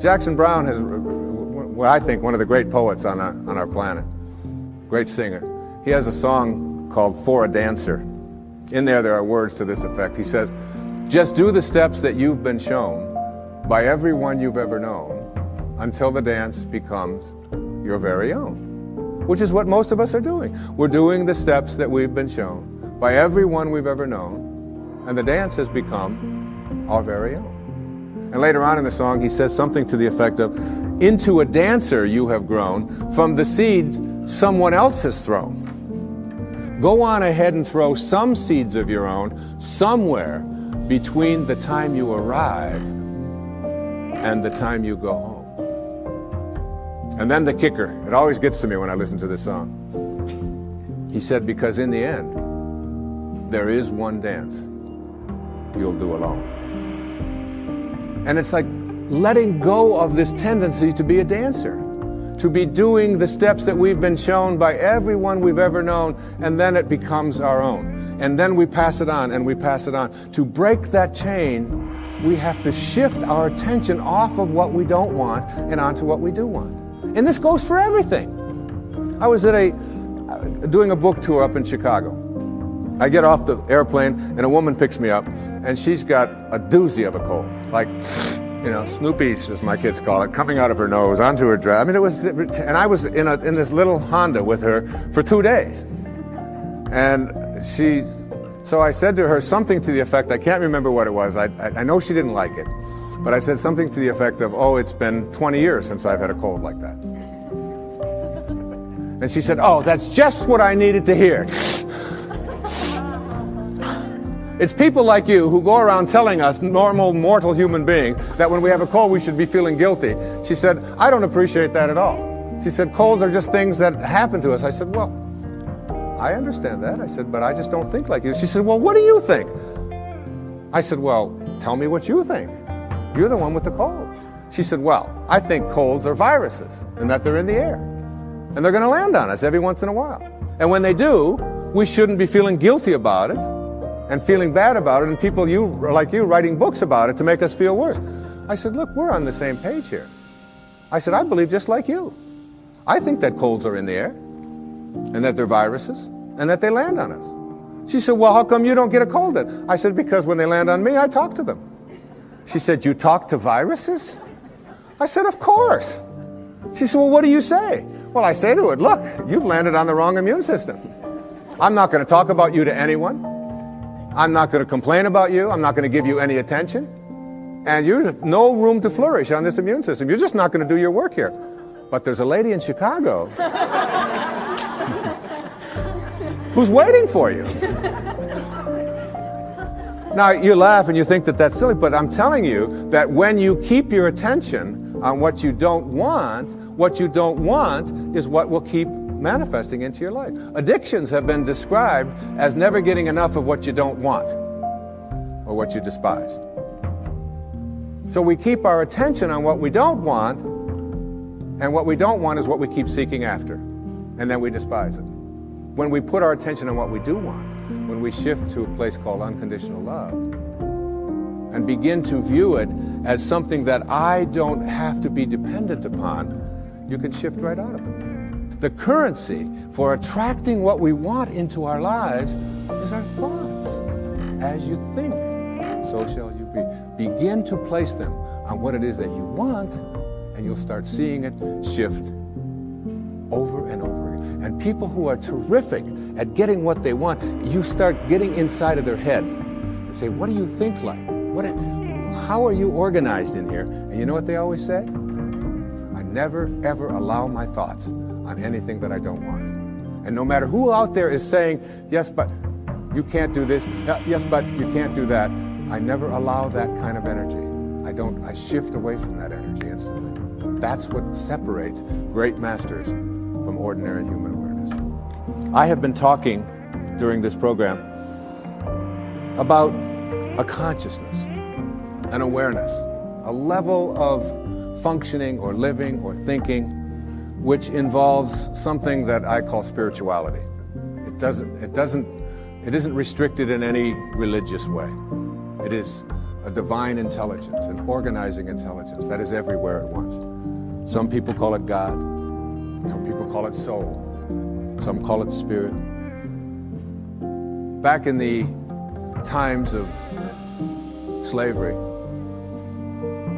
Jackson Browne is, what I think, one of the great poets on our planet. Great singer. He has a song called For a Dancer. In there are words to this effect. He says, just do the steps that you've been shown by everyone you've ever known until the dance becomes your very own, which is what most of us are doing. We're doing the steps that we've been shown by everyone we've ever known, and the dance has become our very own. And later on in the song, he says something to the effect of, into a dancer you have grown from the seeds someone else has thrown. Go on ahead and throw some seeds of your own somewhere between the time you arrive and the time you go home. And then the kicker, it always gets to me when I listen to this song. He said, because in the end, there is one dance you'll do alone. And it's like letting go of this tendency to be a dancer, to be doing the steps that we've been shown by everyone we've ever known, and then it becomes our own. And then we pass it on, and we pass it on. To break that chain, we have to shift our attention off of what we don't want and onto what we do want. And this goes for everything. I was doing a book tour up in Chicago. I get off the airplane, and a woman picks me up, and she's got a doozy of a cold. Like, Snoopy's, as my kids call it, coming out of her nose, onto her dress. I mean, and I was in this little Honda with her for 2 days. And so I said to her something to the effect, I can't remember what it was, I know she didn't like it, but I said something to the effect of, oh, it's been 20 years since I've had a cold like that. And she said, oh, that's just what I needed to hear. It's people like you who go around telling us, normal, mortal human beings, that when we have a cold, we should be feeling guilty. She said, I don't appreciate that at all. She said, colds are just things that happen to us. I said, well, I understand that. I said, but I just don't think like you. She said, well, what do you think? I said, well, tell me what you think. You're the one with the cold. She said, well, I think colds are viruses and that they're in the air. And they're going to land on us every once in a while. And when they do, we shouldn't be feeling guilty about it and feeling bad about it, and people like you writing books about it to make us feel worse. I said, look, we're on the same page here. I said, I believe just like you. I think that colds are in the air, and that they're viruses, and that they land on us. She said, well, how come you don't get a cold then? I said, because when they land on me, I talk to them. She said, you talk to viruses? I said, of course. She said, well, what do you say? Well, I say to it, look, you've landed on the wrong immune system. I'm not going to talk about you to anyone. I'm not going to complain about you. I'm not going to give you any attention. And you have no room to flourish on this immune system. You're just not going to do your work here. But there's a lady in Chicago who's waiting for you. Now, you laugh and you think that that's silly, but I'm telling you that when you keep your attention on what you don't want is what will keep manifesting into your life. Addictions have been described as never getting enough of what you don't want or what you despise. So we keep our attention on what we don't want, and what we don't want is what we keep seeking after, and then we despise it. When we put our attention on what we do want, when we shift to a place called unconditional love and begin to view it as something that I don't have to be dependent upon, you can shift right out of it. The currency for attracting what we want into our lives is our thoughts. As you think, so shall you be. Begin to place them on what it is that you want, and you'll start seeing it shift over and over again. And people who are terrific at getting what they want, you start getting inside of their head and say, what do you think like? How are you organized in here? And you know what they always say? I never, ever allow my thoughts on anything that I don't want. And no matter who out there is saying, yes, but you can't do this, yes, but you can't do that, I never allow that kind of energy. I shift away from that energy instantly. That's what separates great masters from ordinary human awareness. I have been talking during this program about a consciousness, an awareness, a level of functioning or living or thinking which involves something that I call spirituality. It isn't restricted in any religious way. It is a divine intelligence, an organizing intelligence that is everywhere at once. Some people call it God, some people call it soul, some call it spirit. Back in the times of slavery,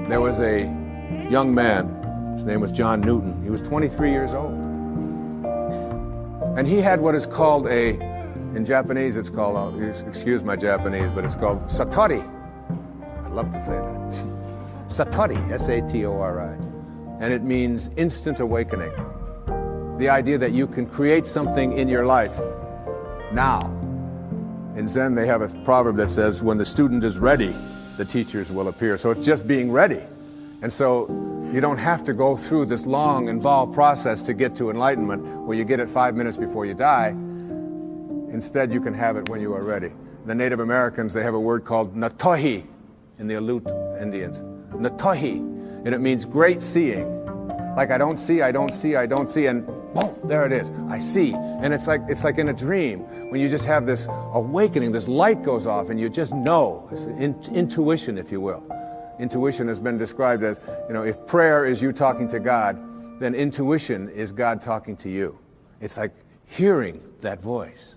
there was a young man, his name was John Newton. He was 23 years old. And he had what is called in Japanese it's called, excuse my Japanese, but it's called satori. I'd love to say that. Satori, S-A-T-O-R-I. And it means instant awakening. The idea that you can create something in your life now. In Zen, they have a proverb that says, when the student is ready, the teachers will appear. So it's just being ready. And so you don't have to go through this long, involved process to get to enlightenment where you get it 5 minutes before you die. Instead, you can have it when you are ready. The Native Americans, they have a word called natohi in the Aleut Indians. Natohi. And it means great seeing. Like I don't see, and boom, there it is. I see. And it's like in a dream when you just have this awakening, this light goes off and you just know. It's intuition, if you will. Intuition has been described as, if prayer is you talking to God, then intuition is God talking to you. It's like hearing that voice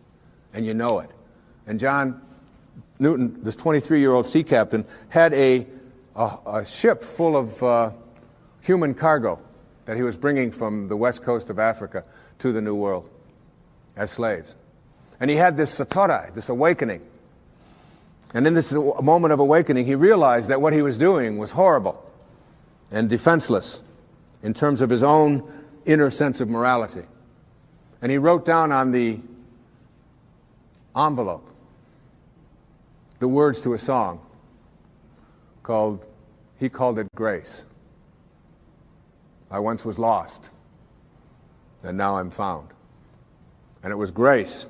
and you know it. And John Newton, this 23-year-old sea captain, had a ship full of human cargo that he was bringing from the west coast of Africa to the New World as slaves. And he had this satori, this awakening. And in this moment of awakening, he realized that what he was doing was horrible and defenseless in terms of his own inner sense of morality. And he wrote down on the envelope the words to a song he called it Grace. I once was lost, and now I'm found. And it was grace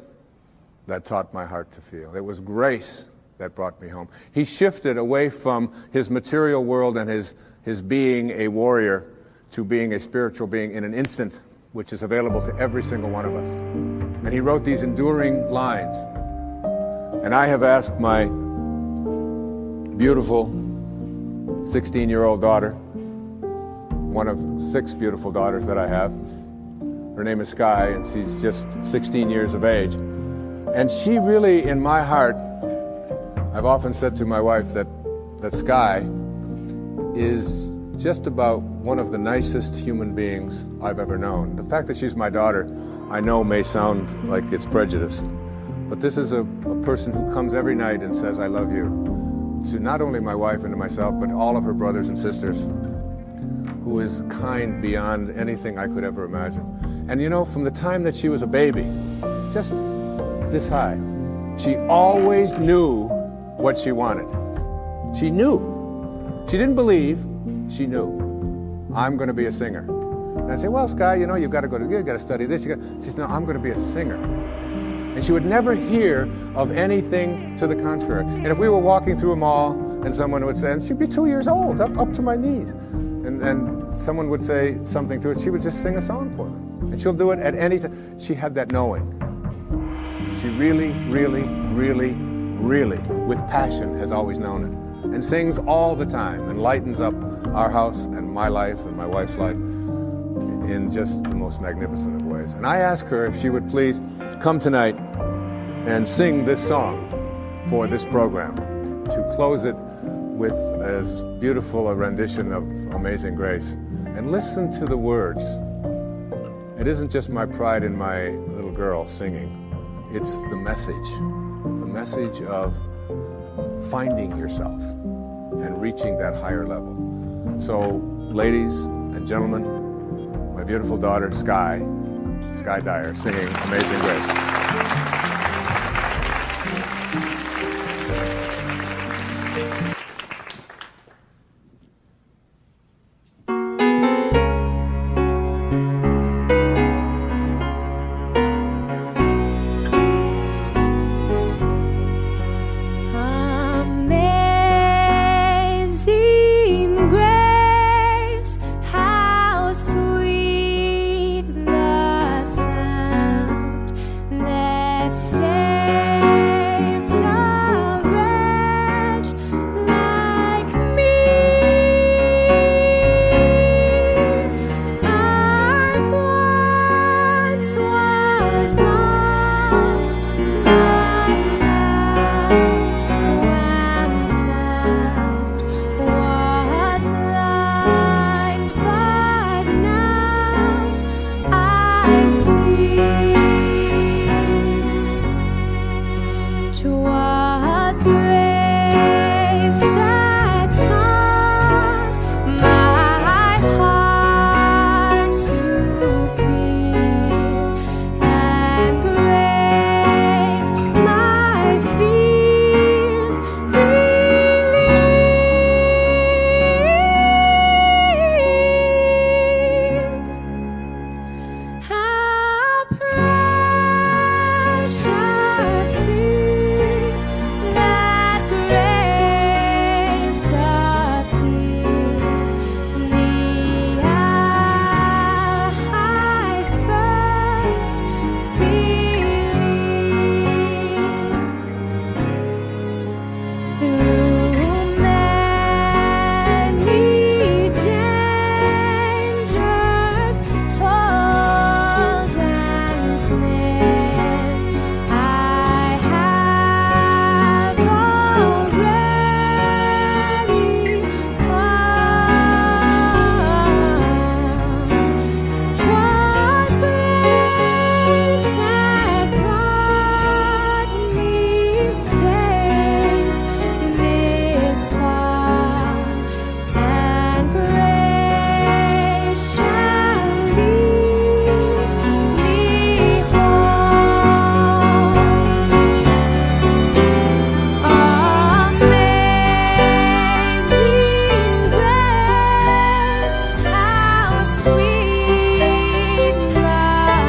that taught my heart to feel. It was grace that brought me home. He shifted away from his material world and his being a warrior to being a spiritual being in an instant, which is available to every single one of us. And he wrote these enduring lines. And I have asked my beautiful 16-year-old daughter, one of 6 beautiful daughters that I have. Her name is Sky, and she's just 16 years of age. And she really, in my heart, I've often said to my wife that Sky is just about one of the nicest human beings I've ever known. The fact that she's my daughter, I know may sound like it's prejudice, but this is a person who comes every night and says, I love you, to not only my wife and to myself, but all of her brothers and sisters, who is kind beyond anything I could ever imagine. And from the time that she was a baby, just this high, she always knew what she wanted. She knew. She didn't believe, she knew. I'm going to be a singer. And I'd say, well, Sky, you've got to study this. She said, no, I'm going to be a singer. And she would never hear of anything to the contrary. And if we were walking through a mall and someone would say, and she'd be 2 years old, up to my knees, and someone would say something to her, she would just sing a song for them. And she'll do it at any time. She had that knowing. She really, really, really, really, with passion, has always known it. And sings all the time and lightens up our house and my life and my wife's life in just the most magnificent of ways. And I asked her if she would please come tonight and sing this song for this program, to close it with as beautiful a rendition of Amazing Grace. And listen to the words. It isn't just my pride in my little girl singing. It's the message of finding yourself and reaching that higher level. So, ladies and gentlemen, my beautiful daughter, Sky Dyer, singing Amazing Grace. 'Twas grace that taught my heart to fear, and grace my fears relieved. How precious did that grace appear, the hour I first believed. Through many dangers, toils and snares, I have already come. 'Twas grace that brought me safe this far, and grace shall lead me home. Amazing grace, how sweet the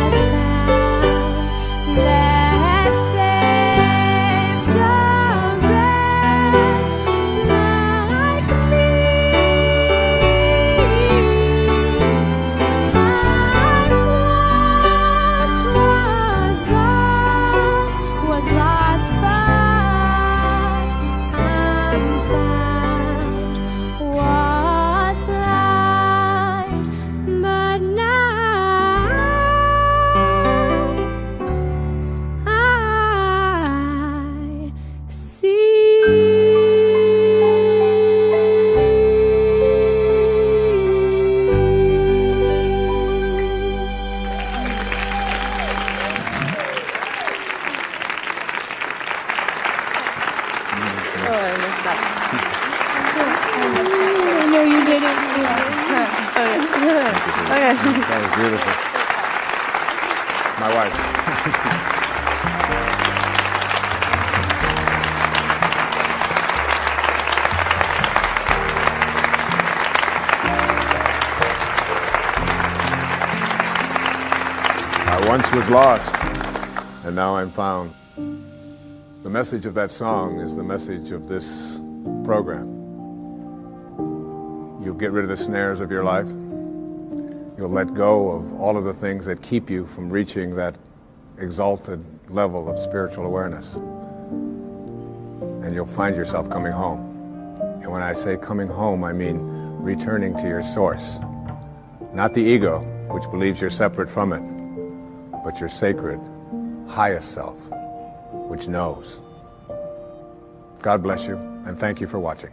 sound that saves a wretch like me. I once was lost, but I'm found. Was blind, but now I Oh, I messed up. No, you didn't. Okay. That was beautiful. My wife. I once was lost, and now I'm found. The message of that song is the message of this program. You'll get rid of the snares of your life. You'll let go of all of the things that keep you from reaching that exalted level of spiritual awareness. And you'll find yourself coming home. And when I say coming home, I mean returning to your source. Not the ego, which believes you're separate from it, but your sacred, highest self, which knows. God bless you, and thank you for watching.